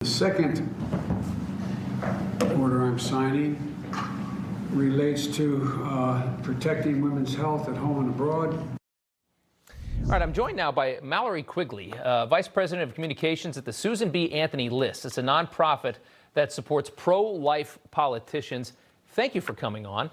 The second order I'm signing relates to protecting women's health at home and abroad. All right, I'm joined now by Mallory Quigley, Vice President of Communications at the Susan B. Anthony List. It's a nonprofit that supports pro-life politicians. Thank you for coming on.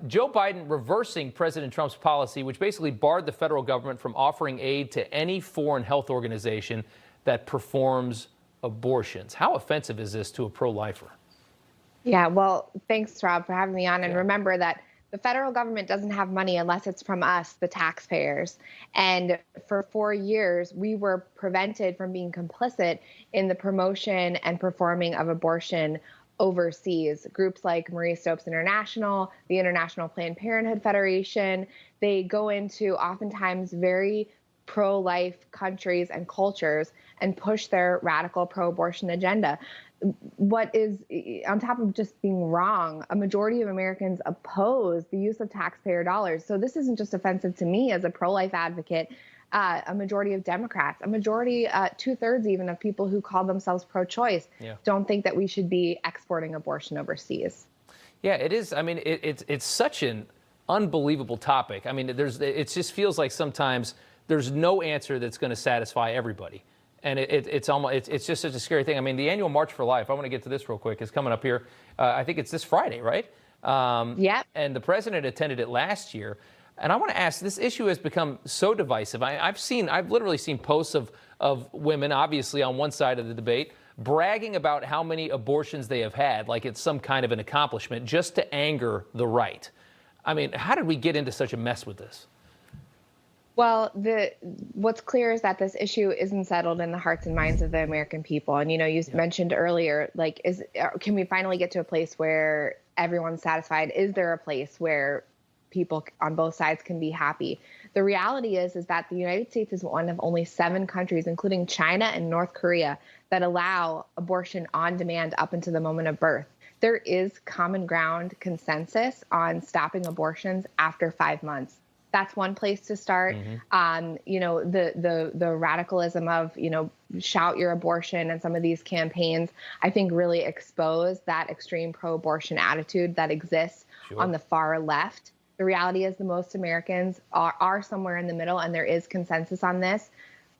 Joe Biden reversing President Trump's policy, which basically barred the federal government from offering aid to any foreign health organization that performs abortions. How offensive is this to a pro-lifer? Yeah, well, thanks, Rob, for having me on. And remember that the federal government doesn't have money unless it's from us, the taxpayers. And for 4 years, we were prevented from being complicit in the promotion and performing of abortion overseas. Groups like Marie Stopes International, the International Planned Parenthood Federation, they go into oftentimes very pro-life countries and cultures and push their radical pro-abortion agenda. What is, on top of just being wrong, a majority of Americans oppose the use of taxpayer dollars. So this isn't just offensive to me as a pro-life advocate. A majority of Democrats, a majority, 2/3 even of people who call themselves pro-choice, don't think that we should be exporting abortion overseas. Yeah, it is. I mean, it's such an unbelievable topic. I mean, it just feels like sometimes there's no answer that's going to satisfy everybody. And it's just such a scary thing. I mean, the annual March for Life, I want to get to this real quick, is coming up here. I think it's this Friday, right? Yep. And the president attended it last year. And I want to ask, this issue has become so divisive. I've literally seen posts of women, obviously on one side of the debate, bragging about how many abortions they have had, like it's some kind of an accomplishment, just to anger the right. I mean, how did we get into such a mess with this? Well, what's clear is that this issue isn't settled in the hearts and minds of the American people. And, you know, you mentioned earlier, like, can we finally get to a place where everyone's satisfied? Is there a place where people on both sides can be happy? The reality is that the United States is one of only 7 countries, including China and North Korea, that allow abortion on demand up until the moment of birth. There is common ground consensus on stopping abortions after 5 months. That's one place to start. You know, the radicalism of, you know, shout your abortion and some of these campaigns, I think really expose that extreme pro-abortion attitude that exists on the far left. The reality is most Americans are somewhere in the middle, and there is consensus on this.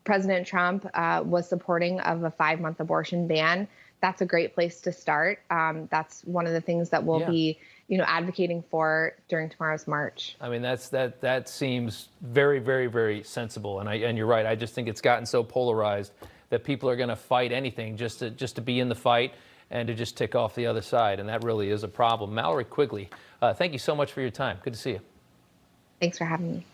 President Trump was supporting of a 5-month abortion ban. That's a great place to start. That's one of the things that we'll be, you know, advocating for during tomorrow's march. I mean, that seems very, very, very sensible. And you're right. I just think it's gotten so polarized that people are going to fight anything just to be in the fight and to just tick off the other side. And that really is a problem. Mallory Quigley, thank you so much for your time. Good to see you. Thanks for having me.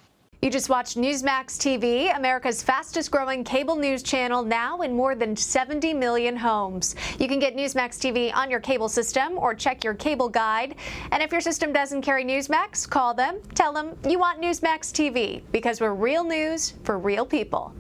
You just watched Newsmax TV, America's fastest growing cable news channel, now in more than 70 million homes. You can get Newsmax TV on your cable system or check your cable guide. And if your system doesn't carry Newsmax, call them, tell them you want Newsmax TV, because we're real news for real people.